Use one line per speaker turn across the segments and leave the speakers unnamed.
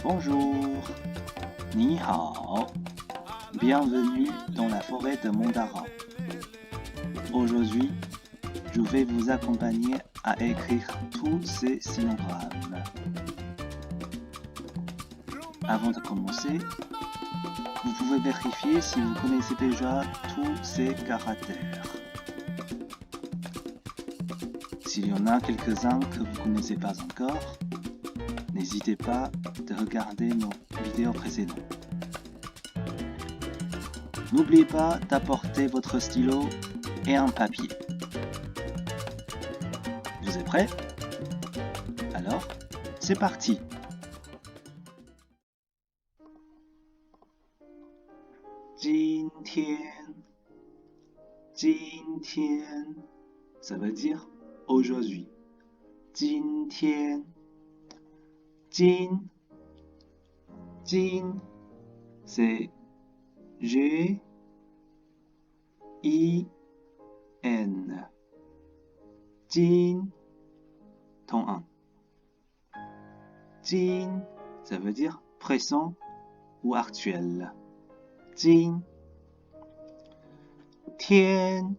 Bonjour, Ni hao. Bienvenue dans la forêt de Mondara. Aujourd'hui, je vais vous accompagner à écrire tous ces sinogrammes. Avant de commencer, vous pouvez vérifier si vous connaissez déjà tous ces caractères. S'il y en a quelques-uns que vous ne connaissez pas encore, n'hésitez pas de regarder nos vidéos précédentes. N'oubliez pas d'apporter votre stylo et un papier. Vous êtes prêts? Alors, c'est parti! 今天 ça veut dire aujourd'hui. 今天 Jin c'est G I N. Jin ton 1. Jin ça veut dire présent ou actuel. Jin Tian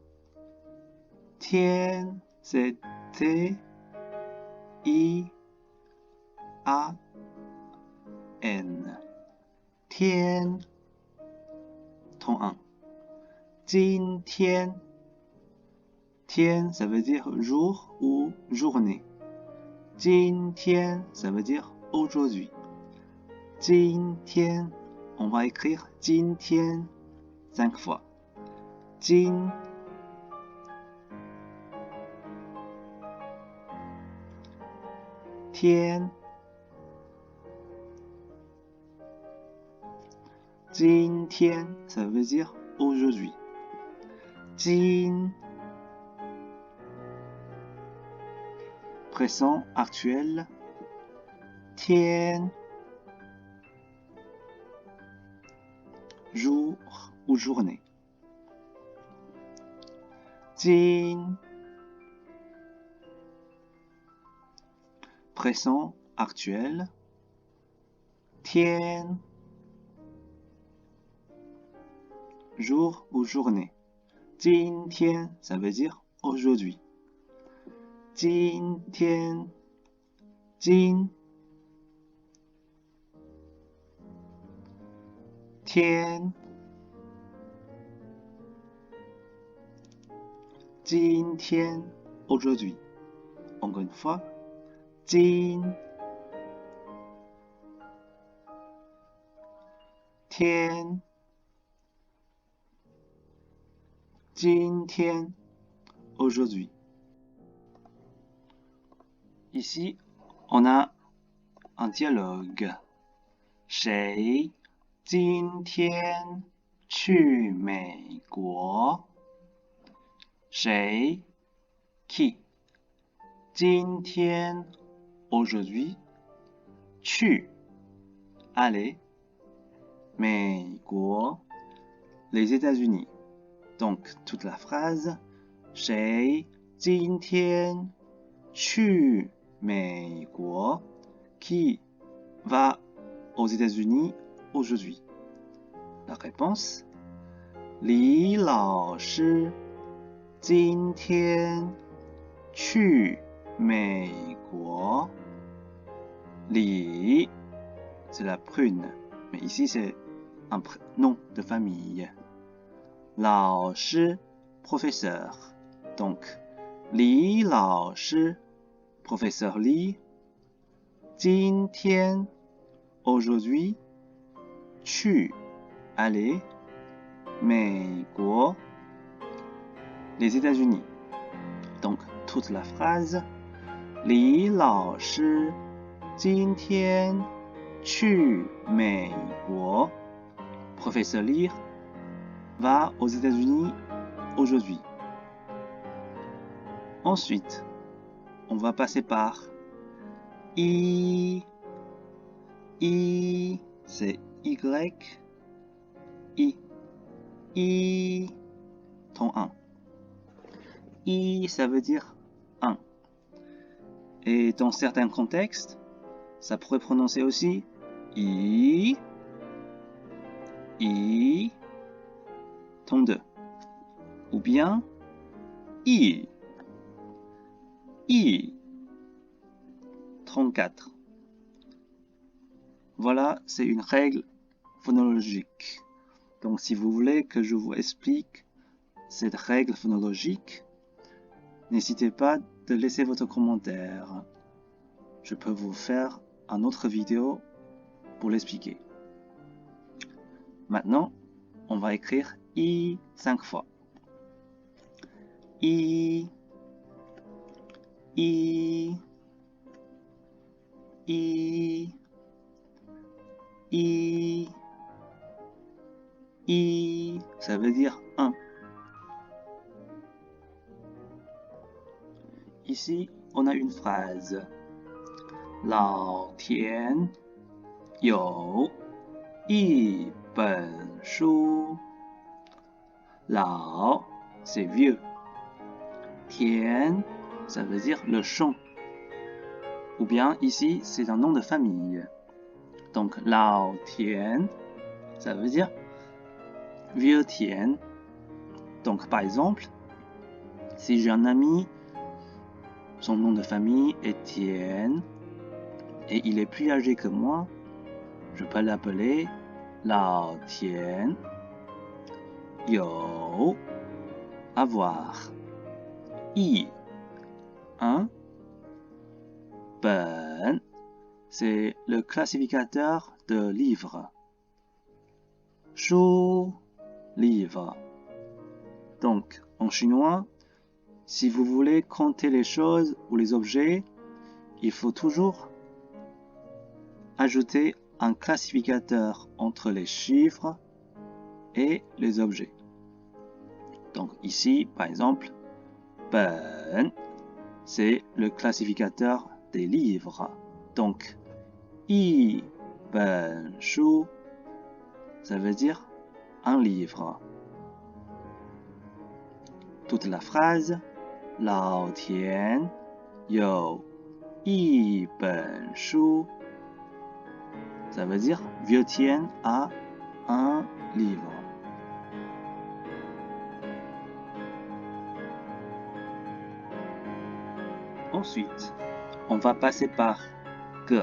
c'est T I A N. Tian ton 1. Jin Tian ça veut dire jour ou journée. Jin Tian ça veut dire aujourd'hui. Jin Tian on va écrire Jin Tian 5 fois. Jin Tian Jin Tian ça veut dire aujourd'hui. Jin présent actuel. Tian jour ou journée. Jin présent actuel. Tian jour ou journée. Jin Tian ça veut dire aujourd'hui. Jin Tian Jin Tian Jin Tian aujourd'hui. Encore une fois. Jin Tian Jin Tian aujourd'hui. Ici, on a un dialogue. 谁今天去美国？谁 qui 今天 aujourd'hui 去 aller 美国 les États-Unis. Donc toute la phrase 谁今天去美国 qui va aux États-Unis aujourd'hui. La réponse 李老师今天去美国。李 c'est la prune, mais ici c'est un nom de famille. 老师 professeur. Donc 李老师 professeur Li. 今天 aujourd'hui 去 aller 美国 les États-Unis. Donc toute la phrase 李老师今天去美国 Professeur Li va aux États-Unis aujourd'hui. Ensuite, on va passer par I. I, c'est Y. I, ton 1. I, ça veut dire 1. Et dans certains contextes, ça pourrait prononcer aussi I, I, ton 2. Ou bien I, I, 34. Voilà, c'est une règle phonologique. Donc, si vous voulez que je vous explique cette règle phonologique, n'hésitez pas de laisser votre commentaire. Je peux vous faire une autre vidéo pour l'expliquer. Maintenant, on va écrire I 5 fois. I, I, I, I, I, ça veut dire 1. Ici, on a une phrase. Lao Tian you yi ben shu. Lao, c'est vieux. Tian, ça veut dire le champ. Ou bien ici, c'est un nom de famille. Donc, Lao Tian, ça veut dire vieux Tian. Donc, par exemple, si j'ai un ami, son nom de famille est Tian, et il est plus âgé que moi, je peux l'appeler Lao Tian you, avoir. Yi, 1. Ben, c'est le classificateur de livre. Shu, livre. Donc, en chinois, si vous voulez compter les choses ou les objets, il faut toujours ajouter un classificateur entre les chiffres et les objets. Donc ici, par exemple, ben, c'est le classificateur des livres. Donc, yi ben shu, ça veut dire un livre. Toute la phrase, Lao Tian you yi ben shu, ça veut dire vieux Tian a un livre. Ensuite, on va passer par que.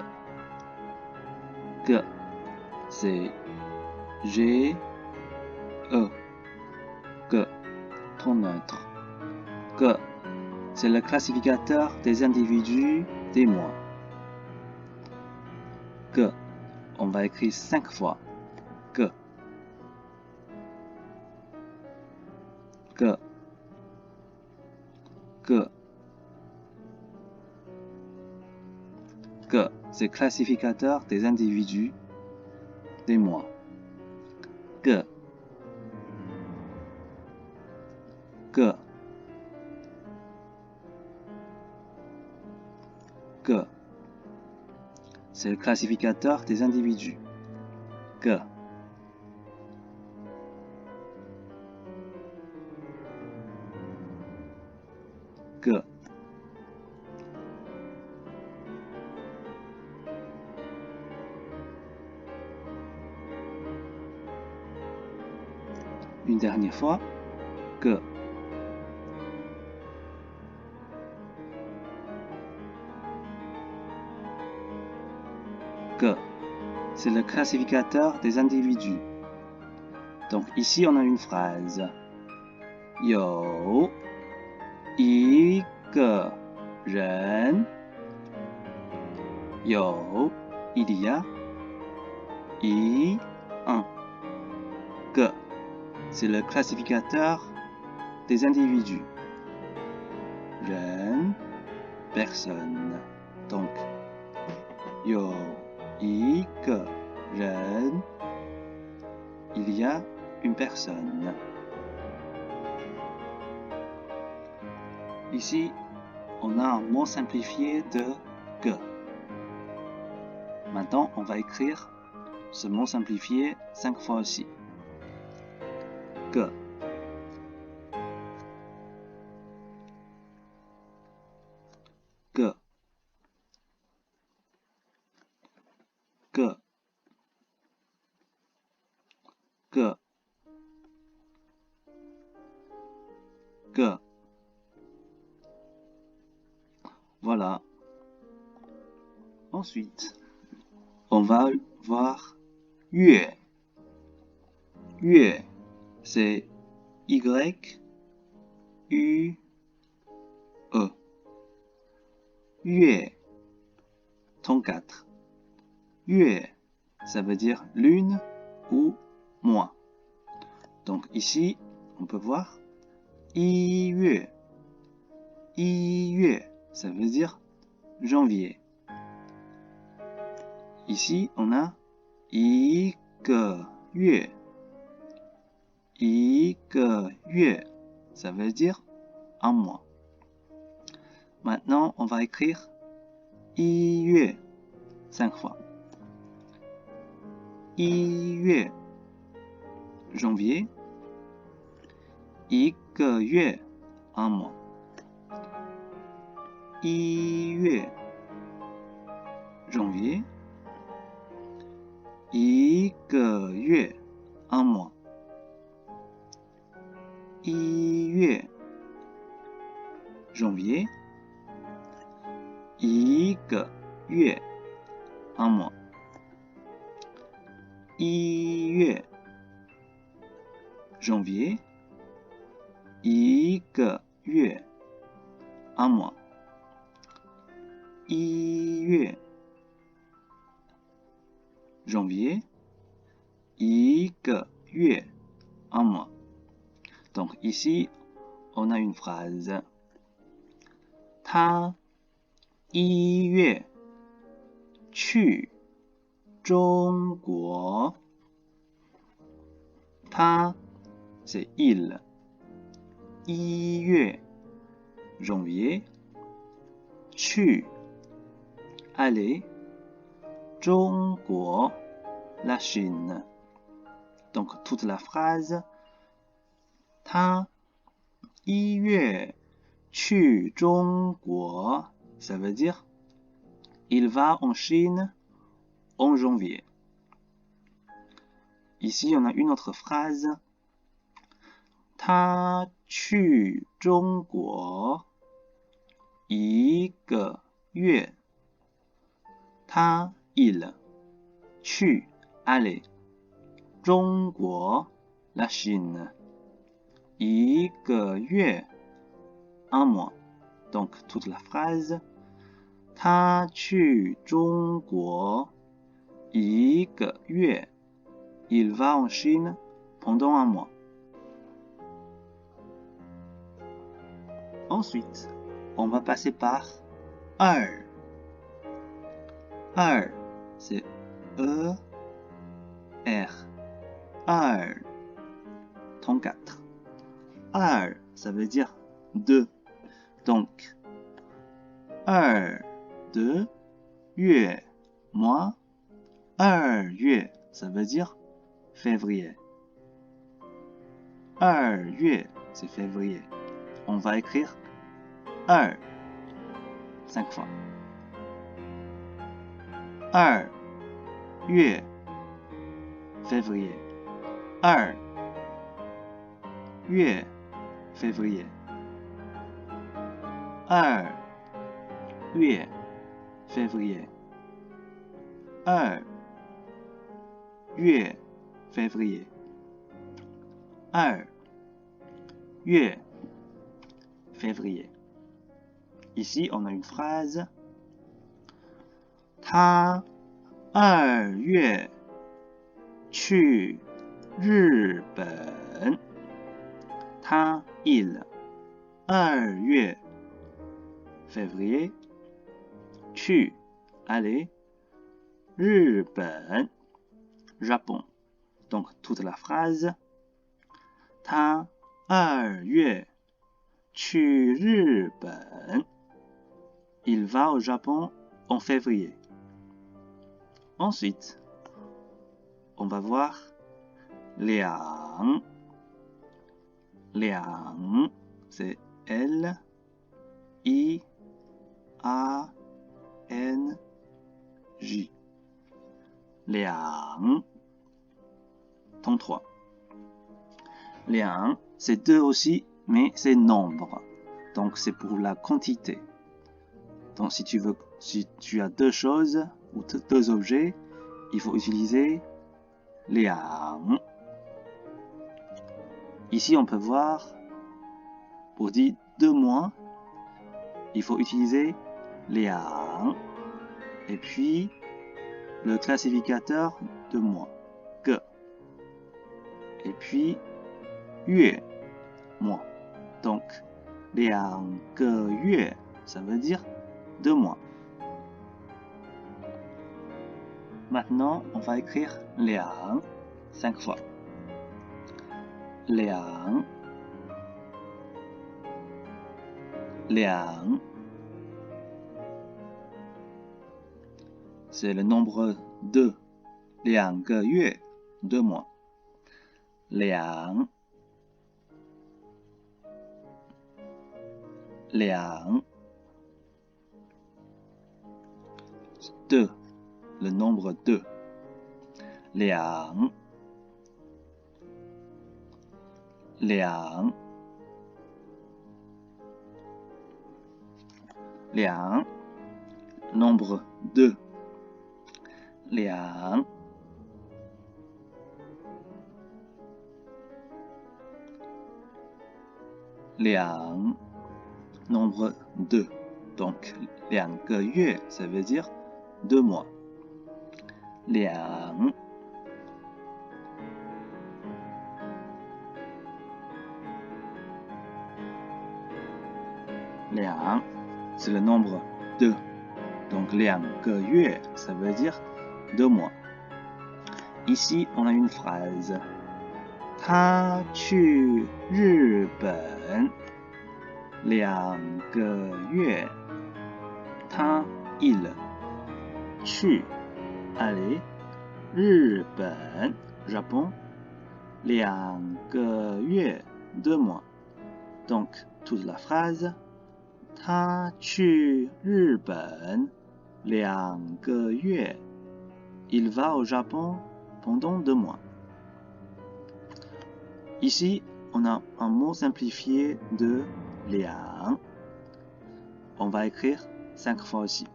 Que, c'est G, E. Que, ton neutre. Que, c'est le classificateur des individus des mots. Que, on va écrire 5 fois. Que. Que. Que. Que, c'est le classificateur des individus des mots. Que. Que. Que, c'est le classificateur des individus. Que. Que. Une dernière fois. Que. Que, c'est le classificateur des individus. Donc ici, on a une phrase. You, 一个人. You, il y a. Un. Que, c'est le classificateur des individus. Ren, personne. Donc, you, 一个人, il y a une personne. Ici, on a un mot simplifié de que. Maintenant, on va écrire ce mot simplifié 5 fois aussi. Que. Que. que. Voilà. Ensuite, on va voir yue. Yue, c'est Y, U, E. Yue, 34. Yue, ça veut dire lune ou mois. Donc ici, on peut voir Yue. Yue, ça veut dire janvier. Ici, on a Yue. Yue, ça veut dire un mois. Maintenant, on va écrire Yue 5 fois. Yue, janvier. Yue, un mois. Yue, janvier. Yue, un mois. Yue, janvier. Yue, un mois. Yue, janvier. Yue, un mois. Yue, janvier. Yue, un mois. Donc ici, on a une phrase. 他1月去中国。他 c'est il. 1月 janvier. 去 aller. 中国 la Chine. Donc toute la phrase. 他1月去中国 ça veut dire il va en Chine en janvier. Ici, on a une autre phrase. 他去中国1个月。他 il 去 aller 中国 la Chine 1个月 un mois. Donc toute la phrase. 他去中国1个月 il va en Chine pendant un mois. Ensuite, on va passer par 2. 2, c'est E, R. 2, 34. 2, ça veut dire 2. Donc, 2, 2, 月, mois. 2月, ça veut dire février. 2月, c'est février. On va écrire 2 5 fois. 2月 février. 2月 février. 2月 février. 2月 février. 2月 février. Ici, on a une phrase. 他2月去日本。他 il 2月 février 去 aller 日本 Japon. Donc toute la phrase. 他2月去日本 il va au Japon en février. Ensuite, on va voir 2. 2, c'est L, I, A, N, J. 2, 33. 2, c'est 2 aussi, mais c'est nombre. Donc c'est pour la quantité. Donc si tu as deux choses ou deux objets, il faut utiliser 两. Ici on peut voir, pour dire 2 mois, il faut utiliser 两. Et puis le classificateur de mois, 个. Et puis 月, mois. Donc 2个月, ça veut dire 2 mois. Maintenant, on va écrire 2 5 fois. 2 2. C'est le nombre 2. 2个月, 2 mois. 2 2, le nombre 2. 2 nombre 2. 2 nombre 2. Donc 2个月, ça veut dire 2 mois. 2 c'est le nombre 2. Donc 2个月, ça veut dire 2 mois. Ici, on a une phrase. 他去日本2个月. 他 il 去 aller 日本 Japon 2个月 2 mois. Donc toute la phrase. 他去日本2个月. Il va au Japon pendant 2 mois. Ici, on a un mot simplifié de 2. On va écrire 5 fois aussi.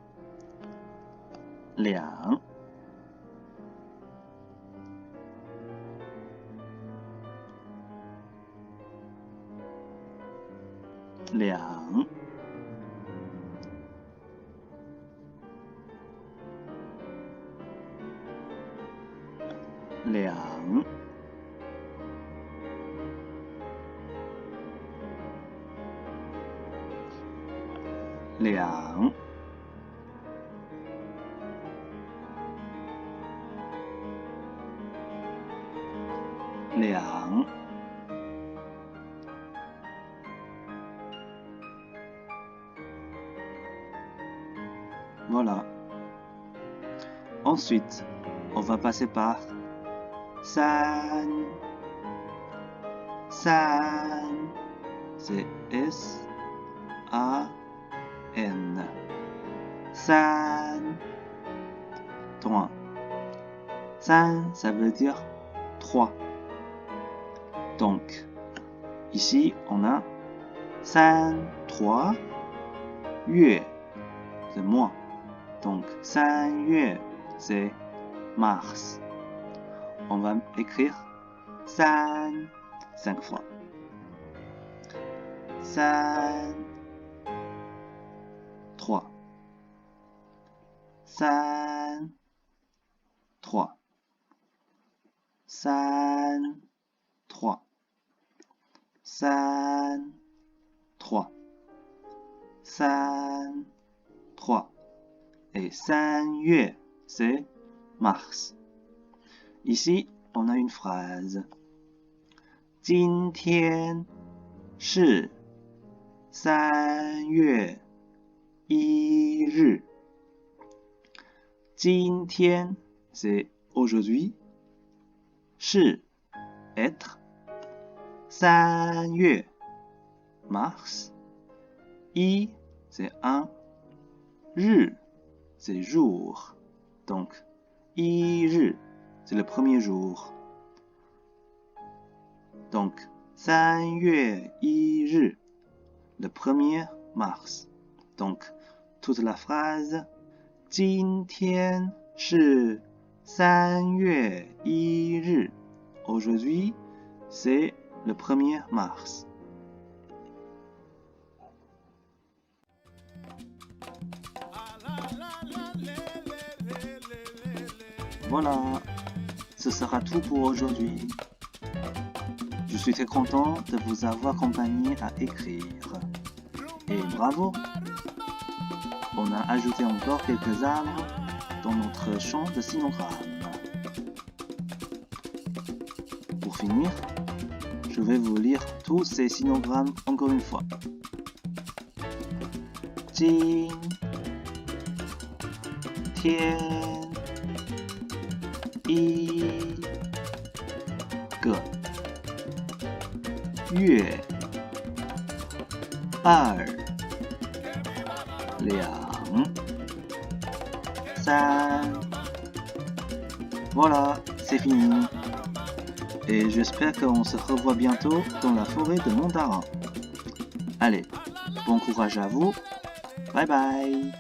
2 2 Voilà. Ensuite, on va passer par 3. 3. C'est S-A-N. 3. 3. 3, ça veut dire 3. Donc, ici, on a 3, 3. 月, c'est mois. Donc, 3月, c'est mars. On va écrire 3 5 fois. 3 3 3 3 3 3 3. Et 3月, c'est mars. Ici, on a une phrase. 今天是3月1日. 今天, c'est aujourd'hui. 是 être. 3月 mars. 1, c'est 1. 日, c'est jour. Donc, 1日, c'est le premier jour. Donc, 3月1日 le 1er mars. Donc, toute la phrase 今天是3月1日 Aujourd'hui, c'est le 1er mars. Voilà, ce sera tout pour aujourd'hui. Je suis très content de vous avoir accompagné à écrire. Et bravo! On a ajouté encore quelques arbres dans notre champ de sinogrammes. Pour finir, je vais vous lire tous ces sinogrammes encore une fois. 今天一个月二两三 Voilà, c'est fini. Et j'espère qu'on se revoit bientôt dans la forêt de Montarin. Allez, bon courage à vous. Bye bye.